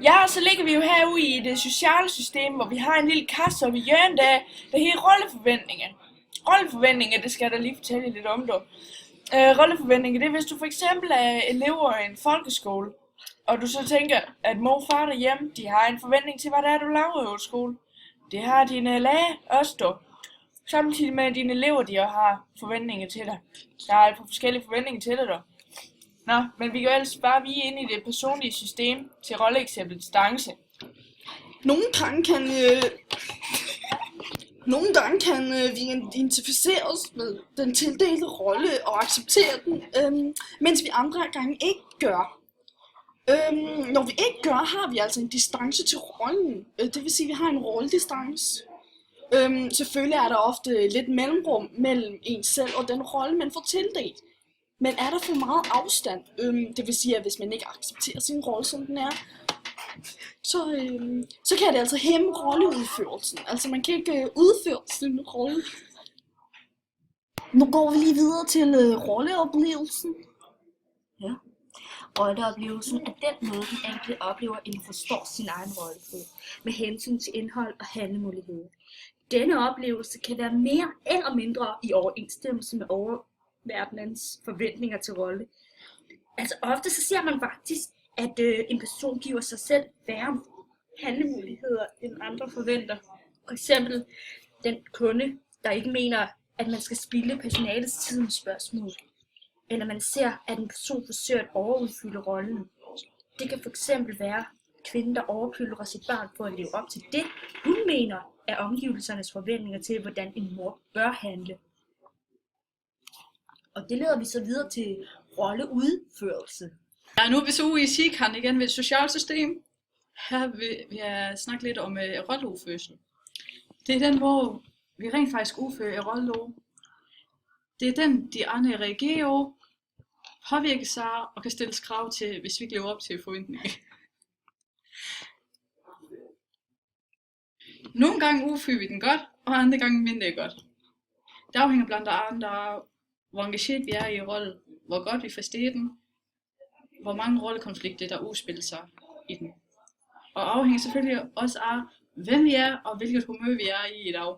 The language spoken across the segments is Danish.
Ja, og så ligger vi jo herude i det sociale system, hvor vi har en lille kasse oppe i hjørnet, der hedder rolleforventninger. Rolleforventninger, det skal jeg da lige fortælle lidt om, du. Rolleforventninger, det er, hvis du for eksempel er elever i en folkeskole, og du så tænker, at mor og far derhjemme, de har en forventning til, hvad det er, du laver i skole. Det har dine lærer også, du. Samtidig med, at dine elever, de også har forventninger til dig. Der er alt for forskellige forventninger til dig, du. Nå, men vi kan jo ellers bare vige ind i det personlige system til rolleeksemplet distance. Nogle gange kan vi identificeres med den tildelte rolle og acceptere den, mens vi andre gange ikke gør. Når vi ikke gør, har vi altså en distance til rollen. Det vil sige, at vi har en rolledistance. Selvfølgelig er der ofte lidt mellemrum mellem en selv og den rolle, man får tildelt. Men er der for meget afstand, det vil sige, at hvis man ikke accepterer sin rolle, som den er, så kan det altså hæmme rolleudførelsen. Altså man kan ikke udføre sin rolle. Nu går vi lige videre til rolleoplevelsen. Ja. Rolleoplevelsen er den måde, den enkelte oplever, eller forstår sin egen rolle på, med hensyn til indhold og handlemuligheder. Denne oplevelse kan være mere eller mindre i overensstemmelse med oververdenens forventninger til rolle. Altså ofte så ser man faktisk, at en person giver sig selv færre handlemuligheder, end andre forventer. For eksempel den kunde, der ikke mener, at man skal spilde personalets tid med spørgsmål. Eller man ser, at en person forsøger at overudfylde rollen. Det kan fx være kvinden, der overpylder sit barn for at leve op til det, hun mener er omgivelsernes forventninger til, hvordan en mor bør handle. Og det leder vi så videre til rolleudførelse. Ja, nu er vi så ude i Sikan igen ved et socialt system. Her vil jeg snakke lidt om rolleudførsel. Det er den, hvor vi rent faktisk udfører rolle. Det er den, de andre reagerer på, påvirker sig og kan stilles krav til, hvis vi ikke lever op til forventninger. Nogle gange udfører vi den godt, og andre gange mindre godt. Det afhænger blandt andet af, hvor engageret vi er i rollen, hvor godt vi forstår den, hvor mange rollekonflikter der udspiller sig i den. Og afhænger selvfølgelig også af, hvem vi er, og hvilket humør vi er i dag.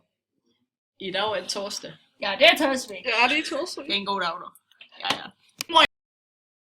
I dag er det torsdag. Ja, det er torsdag. Ja, det er torsdag. Det er en god dag, du. Ja.